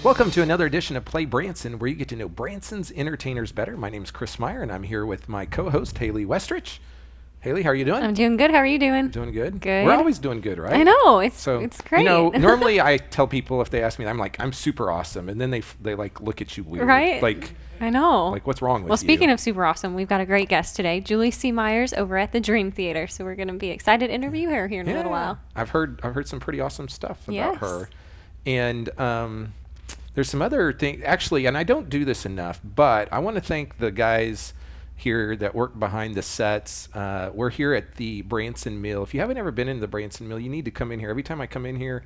Welcome to another edition of Play Branson, where you get to know Branson's entertainers better. My name is Chris Meyer, and I'm here with my co-host, Haley Westrich. Haley, how are you doing? I'm doing good. How are you doing? Doing good. Good. We're always doing good, right? I know. It's great. You know, normally I tell people if they ask me, I'm super awesome, and then they like look at you weird. Right. Like, I know. Like, what's wrong with you? Well, speaking of super awesome, we've got a great guest today, Julie C. Myers over at the Dream Theater. So we're going to be excited to interview her here in a little while. I've heard some pretty awesome stuff about her, and there's some other things actually, and I don't do this enough, but I want to thank the guys here that work behind the sets. We're here at the Branson Mill. If you haven't ever been in the Branson Mill, you need to come in here. Every time I come in here,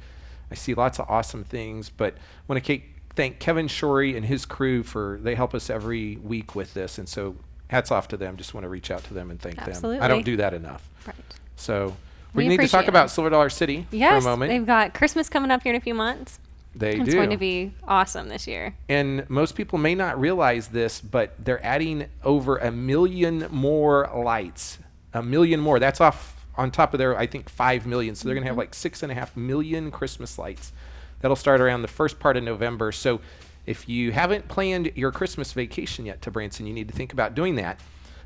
I see lots of awesome things, but I want to thank Kevin Shorey and his crew they help us every week with this, and so hats off to them. Just want to reach out to them and thank them. I don't do that enough. Right. So we need to talk about Silver Dollar City for a moment. Yes, they've got Christmas coming up here in a few months. It's going to be awesome this year. And most people may not realize this, but they're adding over 1 million more lights. 1 million more. That's on top of their, I think, 5 million. So they're going to have like 6.5 million Christmas lights. That'll start around the first part of November. So if you haven't planned your Christmas vacation yet to Branson, you need to think about doing that.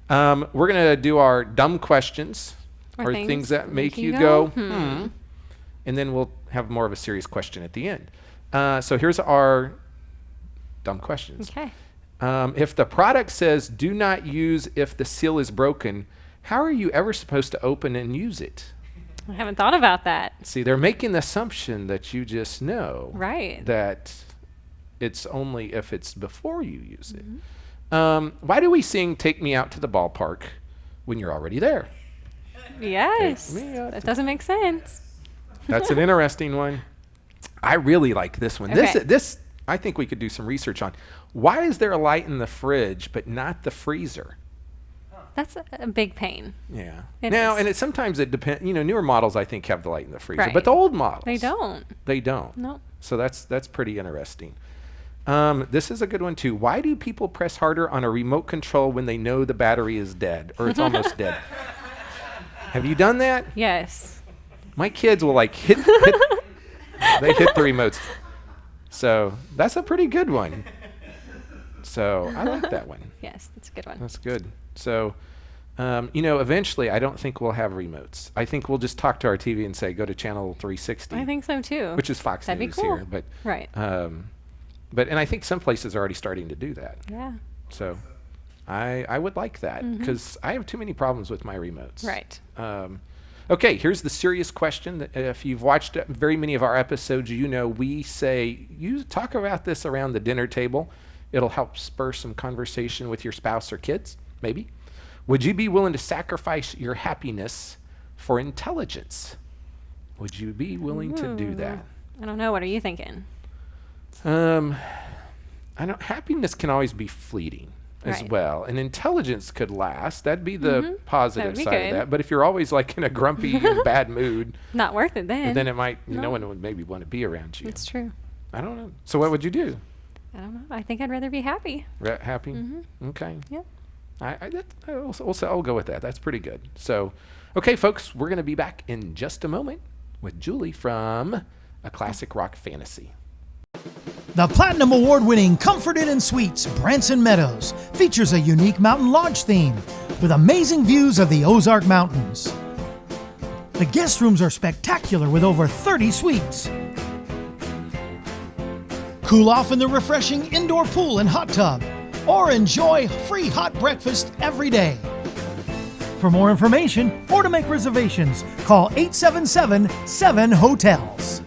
We're going to do our dumb questions or things that make you go, and then we'll have more of a serious question at the end. So here's our dumb questions. Okay. If the product says do not use if the seal is broken, how are you ever supposed to open and use it? I haven't thought about that. See, they're making the assumption that you just know. Right. That it's only if it's before you use it. Why do we sing Take Me Out to the Ballpark when you're already there? Yes. That doesn't make sense. That's an interesting one. I really like this one. Okay. This I think we could do some research on. Why is there a light in the fridge but not the freezer? That's a big pain. Yeah. And sometimes it depends. You know, newer models I think have the light in the freezer, right. but the old models they don't. They don't. No. So that's pretty interesting. This is a good one too. Why do people press harder on a remote control when they know the battery is dead or it's almost dead? Have you done that? Yes. My kids will like hit they hit the remotes. So that's a pretty good one. So I like that one. Yes, that's a good one. That's good. So, eventually I don't think we'll have remotes. I think we'll just talk to our TV and say, go to channel 360. I think so too. Which is Fox That'd News be cool. here. But, right. And I think some places are already starting to do that. Yeah. So I would like that because I have too many problems with my remotes. Right. Okay, here's the serious question. If you've watched very many of our episodes, we say, you talk about this around the dinner table. It'll help spur some conversation with your spouse or kids, maybe. Would you be willing to sacrifice your happiness for intelligence? Would you be willing to do that? I don't know. What are you thinking? Happiness can always be fleeting. As well, and intelligence could last. That'd be the positive side of that. But if you're always like in a grumpy and bad mood, not worth it then. Then it might, no one would maybe want to be around you. It's true. I don't know. So what would you do? I don't know. I think I'd rather be happy. Happy? Okay. Yep. I'll go with that. That's pretty good. So, okay, folks, we're going to be back in just a moment with Julie from A Classic Rock Fantasy. The Platinum Award-winning Comfort Inn & Suites Branson Meadows features a unique mountain lodge theme with amazing views of the Ozark Mountains. The guest rooms are spectacular with over 30 suites. Cool off in the refreshing indoor pool and hot tub, or enjoy free hot breakfast every day. For more information or to make reservations, call 877-7-HOTELS.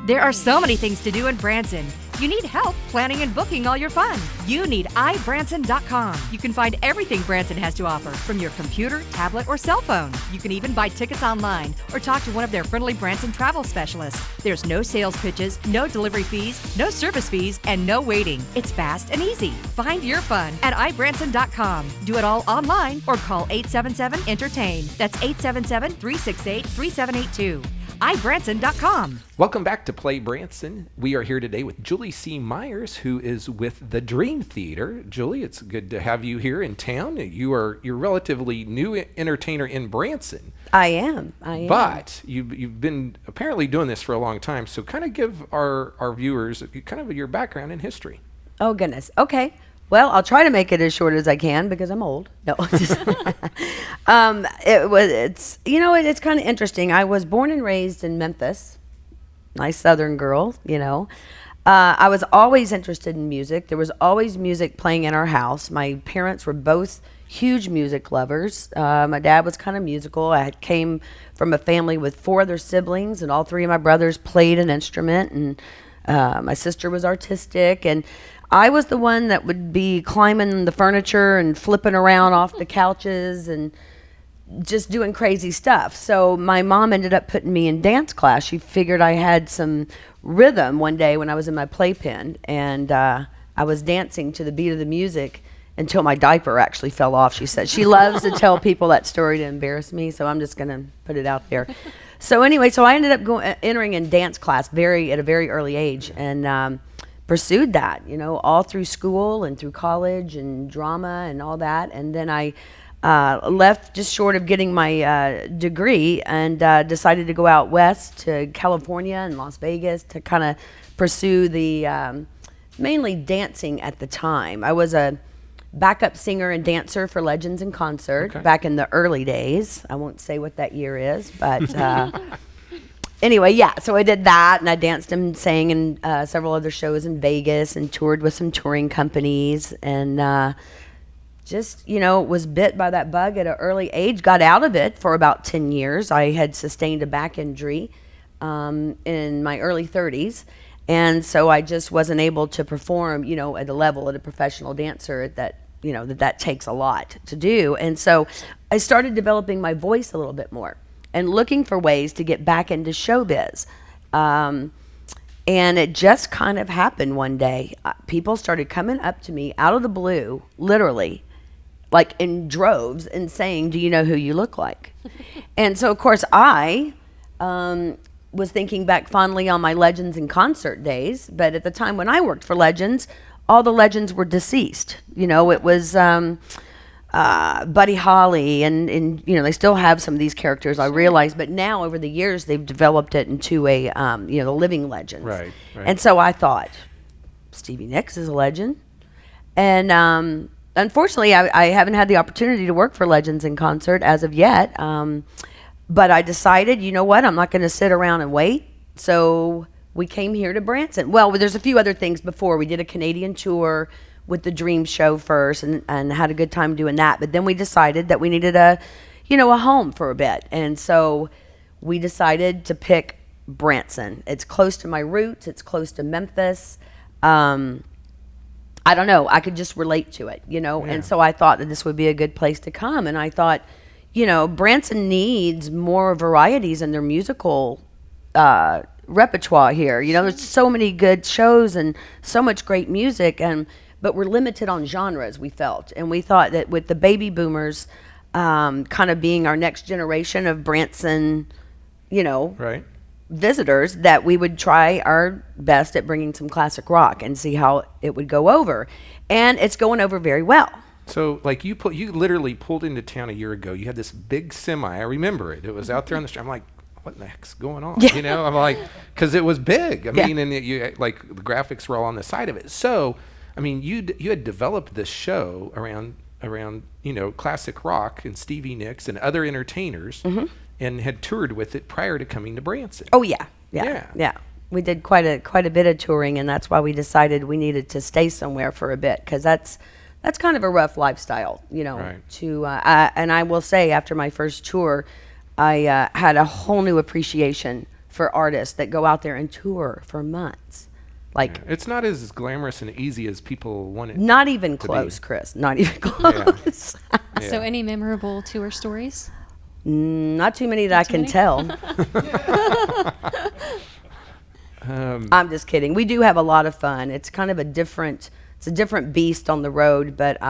There are so many things to do in Branson. You need help planning and booking all your fun. You need iBranson.com. You can find everything Branson has to offer from your computer, tablet, or cell phone. You can even buy tickets online or talk to one of their friendly Branson travel specialists. There's no sales pitches, no delivery fees, no service fees, and no waiting. It's fast and easy. Find your fun at iBranson.com. Do it all online or call 877-ENTERTAIN. That's 877-368-3782. ibranson.com. Welcome back to Play Branson. We are here today with Julie C. Myers, who is with the Dream Theater. Julie, it's good to have you here in town. You're relatively new entertainer in Branson. I am. But you've been apparently doing this for a long time. So kind of give our viewers kind of your background and history. Oh, goodness. Okay. Well, I'll try to make it as short as I can because I'm old. No. It's kind of interesting. I was born and raised in Memphis. Nice Southern girl, I was always interested in music. There was always music playing in our house. My parents were both huge music lovers. My dad was kind of musical. I came from a family with 4 other siblings, and all 3 of my brothers played an instrument, and my sister was artistic, and I was the one that would be climbing the furniture and flipping around off the couches and just doing crazy stuff. So my mom ended up putting me in dance class. She figured I had some rhythm one day when I was in my playpen, and I was dancing to the beat of the music until my diaper actually fell off, she said. She loves to tell people that story to embarrass me, so I'm just going to put it out there. So anyway, I ended up entering in dance class at a very early age, and pursued that, all through school and through college and drama and all that. And then I left just short of getting my degree and decided to go out west to California and Las Vegas to kind of pursue the mainly dancing at the time. I was a backup singer and dancer for Legends in Concert back in the early days. I won't say what that year is, but anyway, yeah, so I did that, and I danced and sang in several other shows in Vegas and toured with some touring companies, and just, was bit by that bug at an early age, got out of it for about 10 years. I had sustained a back injury in my early 30s, and so I just wasn't able to perform, at a level of a professional dancer that, that takes a lot to do. And so I started developing my voice a little bit more and looking for ways to get back into showbiz. And it just kind of happened one day. People started coming up to me out of the blue, literally, like in droves, and saying, "Do you know who you look like?" And so, of course, I was thinking back fondly on my Legends in Concert days, but at the time when I worked for Legends, all the legends were deceased. It was Buddy Holly, and they still have some of these characters, I realize, but now over the years they've developed it into a the living legends. Right. And so I thought, Stevie Nicks is a legend, and unfortunately I haven't had the opportunity to work for Legends in Concert as of yet, but I decided, you know what, I'm not going to sit around and wait. So we came here to Branson. Well, there's a few other things before. We did a Canadian tour with the Dream Show first, and had a good time doing that. But then we decided that we needed a home for a bit. And so we decided to pick Branson. It's close to my roots. It's close to Memphis. I don't know. I could just relate to it, Yeah. And so I thought that this would be a good place to come. And I thought, Branson needs more varieties in their musical repertoire here. There's so many good shows and so much great music, but we're limited on genres, we felt. And we thought that with the baby boomers kind of being our next generation of Branson, Right. visitors, that we would try our best at bringing some classic rock and see how it would go over. And it's going over very well. So, like, you literally pulled into town a year ago. You had this big semi. I remember it. It was out there on the street. I'm like, what the heck's going on? Yeah. I'm like, because it was big. I Yeah. mean, and you like the graphics were all on the side of it. So, I mean, you had developed this show around classic rock and Stevie Nicks and other entertainers, and had toured with it prior to coming to Branson. Oh yeah. We did quite a bit of touring, and that's why we decided we needed to stay somewhere for a bit, because that's kind of a rough lifestyle, Right. And I will say, after my first tour, I had a whole new appreciation for artists that go out there and tour for months. Like, Yeah. It's not as glamorous and easy as people want it. not even to close, be. Chris. Not even close. Yeah. So, any memorable tour stories? Not too many that I too can many? tell. I'm just kidding. We do have a lot of fun. It's kind of a different beast on the road, but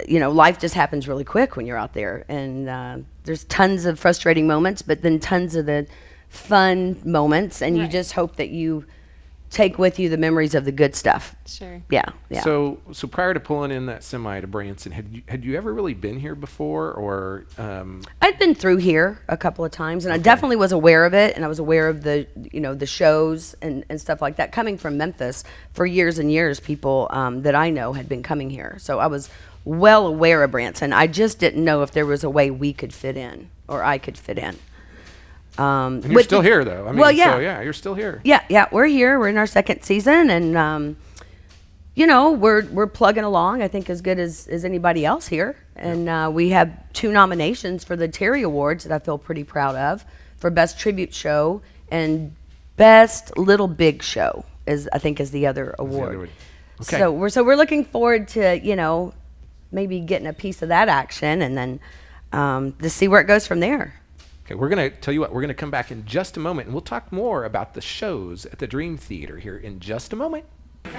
life just happens really quick when you're out there, and there's tons of frustrating moments, but then tons of the fun moments, and you Right. just hope that you take with you the memories of the good stuff. Sure. Yeah, yeah. So prior to pulling in that semi to Branson, had you ever really been here before, or I'd been through here a couple of times, and I definitely was aware of it, and I was aware of the, the shows and stuff like that. Coming from Memphis for years and years, people that I know had been coming here. So I was well aware of Branson. I just didn't know if there was a way we could fit in, or I could fit in. and you're still here though? I mean, well, yeah. So yeah, you're still here. Yeah, we're here. We're in our second season, and we're plugging along. I think as good as anybody else here, and we have 2 nominations for the Terry Awards that I feel pretty proud of, for Best Tribute Show and Best Little Big Show is the other award. one. Okay. So we're looking forward to maybe getting a piece of that action, and then to see where it goes from there. Okay, we're going to tell you what, we're going to come back in just a moment, and we'll talk more about the shows at the Dream Theater here in just a moment.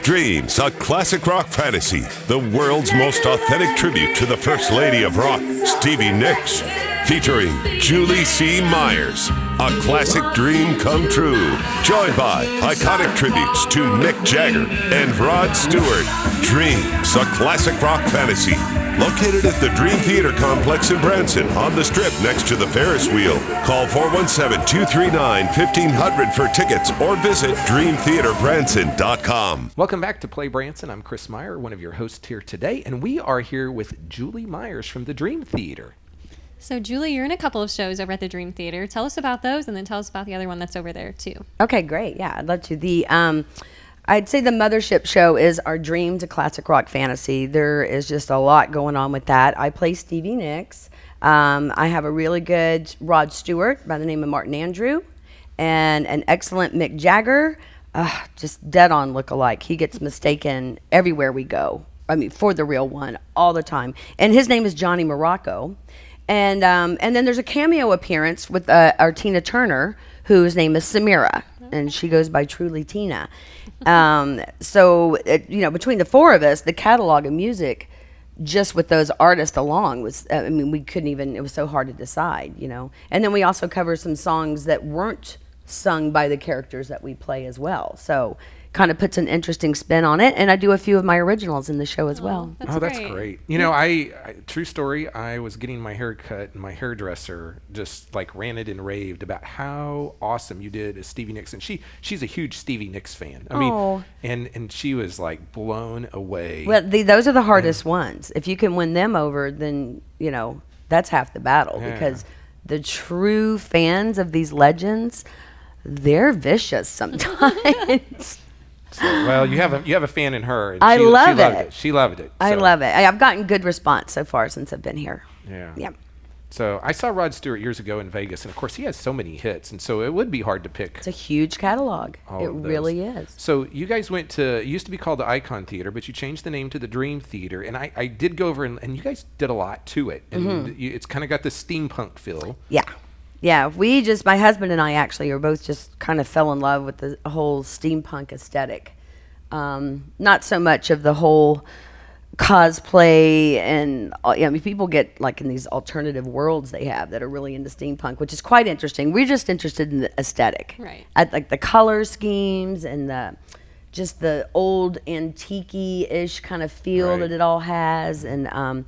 Dreams, a classic rock fantasy, the world's most authentic tribute to the First Lady of Rock, Stevie Nicks, featuring Julie C. Myers, a classic dream come true, joined by iconic tributes to Mick Jagger and Rod Stewart. Dreams, a classic rock fantasy, located at the Dream Theater Complex in Branson, on the Strip next to the Ferris wheel. Call 417-239-1500 for tickets, or visit dreamtheaterbranson.com. Welcome back to Play Branson. I'm Chris Meyer, one of your hosts here today, and we are here with Julie Myers from the Dream Theater. So, Julie, you're in a couple of shows over at the Dream Theater. Tell us about those, and then tell us about the other one that's over there, too. Okay, great. Yeah, I'd love to. I'd say the mothership show is our Dreams, a classic rock fantasy. There is just a lot going on with that. I play Stevie Nicks. I have a really good Rod Stewart by the name of Martin Andrew, and an excellent Mick Jagger, just dead on look-alike. He gets mistaken everywhere we go. I mean, for the real one all the time. And his name is Johnny Morocco. And then there's a cameo appearance with our Tina Turner, whose name is Samira, and she goes by Truly Tina. So between the 4 of us, the catalog of music, just with those artists along, was, we couldn't even, it was so hard to decide, And then we also cover some songs that weren't sung by the characters that we play as well. So kind of puts an interesting spin on it, and I do a few of my originals in the show as well. That's great. I true story, I was getting my hair cut, and my hairdresser just like ranted and raved about how awesome you did as Stevie Nicks, and she's a huge Stevie Nicks fan. I mean, and she was like blown away. Well, those are the hardest ones. If you can win them over, then that's half the battle, because the true fans of these legends, they're vicious sometimes. Well, you have a fan in her. And I love it. She loved it. I love it. I've gotten good response so far since I've been here. Yeah. Yeah. So I saw Rod Stewart years ago in Vegas, and of course he has so many hits, and so it would be hard to pick. It's a huge catalog. It really is. So you guys it used to be called the Icon Theater, but you changed the name to the Dream Theater, and I did go over, and you guys did a lot to it, and it's kind of got this steampunk feel. Yeah. Yeah, my husband and I actually are both just kind of fell in love with the whole steampunk aesthetic. Not so much of the whole cosplay, and people get like in these alternative worlds they have that are really into steampunk, which is quite interesting. We're just interested in the aesthetic, right? Like the color schemes and the old antique-ish kind of feel that it all has, and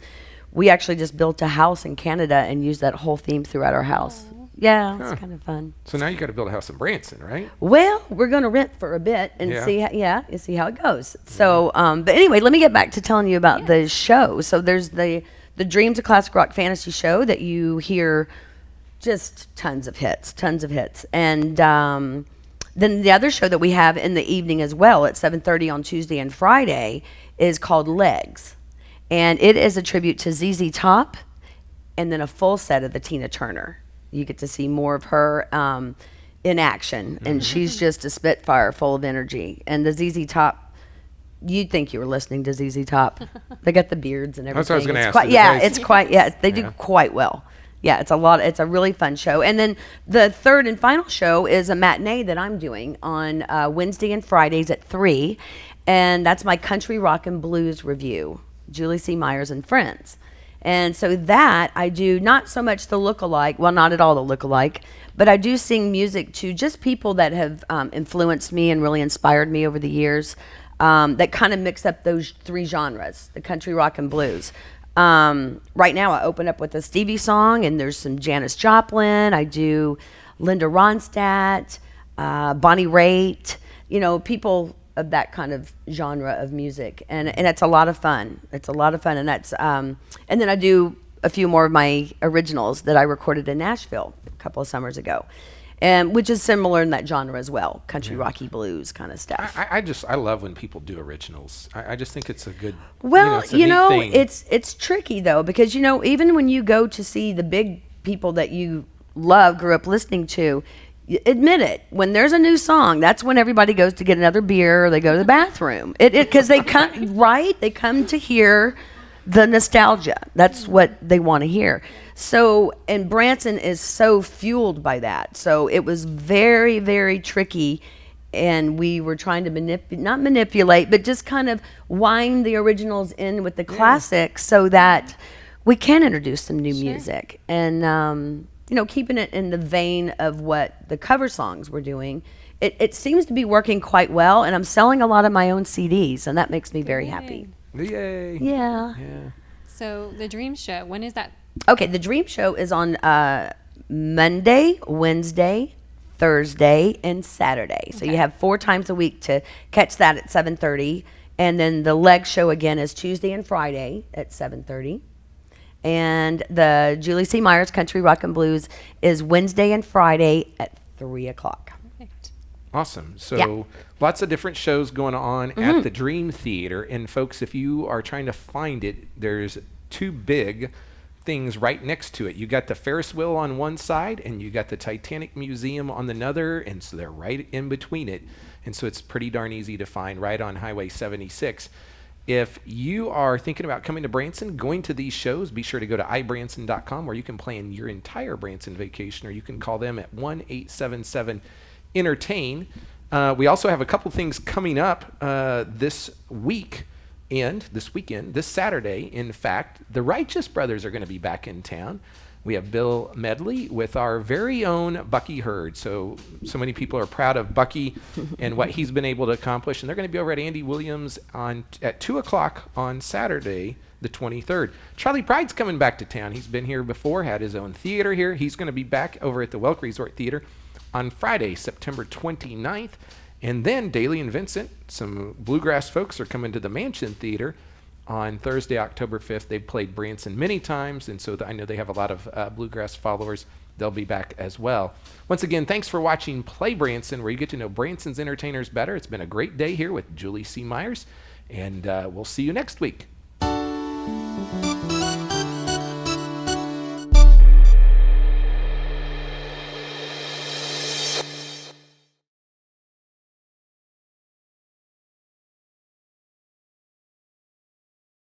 we actually just built a house in Canada and used that whole theme throughout our house. Yeah, it's kind of fun. So now you got to build a house in Branson, right? Well, we're going to rent for a bit and see how it goes. So, but anyway, let me get back to telling you about the show. So there's the Dreams, a classic rock fantasy show that you hear just tons of hits. And then the other show that we have in the evening as well at 7:30 on Tuesday and Friday is called Legs. And it is a tribute to ZZ Top, and then a full set of the Tina Turner. You get to see more of her in action, and she's just a spitfire full of energy. And the ZZ Top, you'd think you were listening to ZZ Top. They got the beards and everything. That's what I was going to ask. They do quite well. Yeah, it's a really fun show. And then the third and final show is a matinee that I'm doing on Wednesday and Fridays at 3, and that's my country rock and blues review, Julie C. Myers and Friends. And so that I do not so much the look-alike, well, not at all the look-alike, but I do sing music to just people that have influenced me and really inspired me over the years, that kind of mix up those three genres, the country, rock, and blues. Right now I open up with a Stevie song, and there's some Janis Joplin. I do Linda Ronstadt, Bonnie Raitt, people of that kind of genre of music, and it's a lot of fun. It's a lot of fun, and that's and then I do a few more of my originals that I recorded in Nashville a couple of summers ago, and which is similar in that genre as well, country, rocky, blues kind of stuff. I love when people do originals. I just think it's a good. Well, it's a neat thing. it's tricky though, because even when you go to see the big people that you love, grew up listening to, admit it, when there's a new song, that's when everybody goes to get another beer or they go to the bathroom. Because they come, right? They come to hear the nostalgia. That's what they want to hear. So, and Branson is so fueled by that. So it was very, very tricky, and we were trying to not manipulate, but just kind of wind the originals in with the classics so that we can introduce some new music. And keeping it in the vein of what the cover songs were doing, it seems to be working quite well, and I'm selling a lot of my own CDs, and that makes me very happy. Yay. Yeah. So the Dream Show, when is that? Okay, the Dream Show is on Monday, Wednesday, Thursday, and Saturday. So you have 4 times a week to catch that at 7:30, and then the leg show again is Tuesday and Friday at 7:30. And the Julie C. Myers Country Rock and Blues is Wednesday and Friday at 3 o'clock. Perfect. Awesome. So lots of different shows going on at the Dream Theater. And folks, if you are trying to find it, there's 2 big things right next to it. You got the Ferris wheel on one side, and you got the Titanic Museum on the other, and so they're right in between it. And so it's pretty darn easy to find right on Highway 76. If you are thinking about coming to Branson, going to these shows, be sure to go to ibranson.com, where you can plan your entire Branson vacation, or you can call them at 1-877-ENTERTAIN. We also have a couple things coming up this weekend, this Saturday. In fact, the Righteous Brothers are going to be back in town. We have Bill Medley with our very own Bucky Hurd. So many people are proud of Bucky and what he's been able to accomplish. And they're going to be over at Andy Williams at 2 o'clock on Saturday, the 23rd. Charlie Pride's coming back to town. He's been here before, had his own theater here. He's going to be back over at the Welk Resort Theater on Friday, September 29th. And then Daly and Vincent, some bluegrass folks, are coming to the Mansion Theater on Thursday, October 5th. They've played Branson many times, and so I know they have a lot of bluegrass followers. They'll be back as well. Once again, thanks for watching Play Branson, where you get to know Branson's entertainers better. It's been a great day here with Julie C. Myers, and we'll see you next week.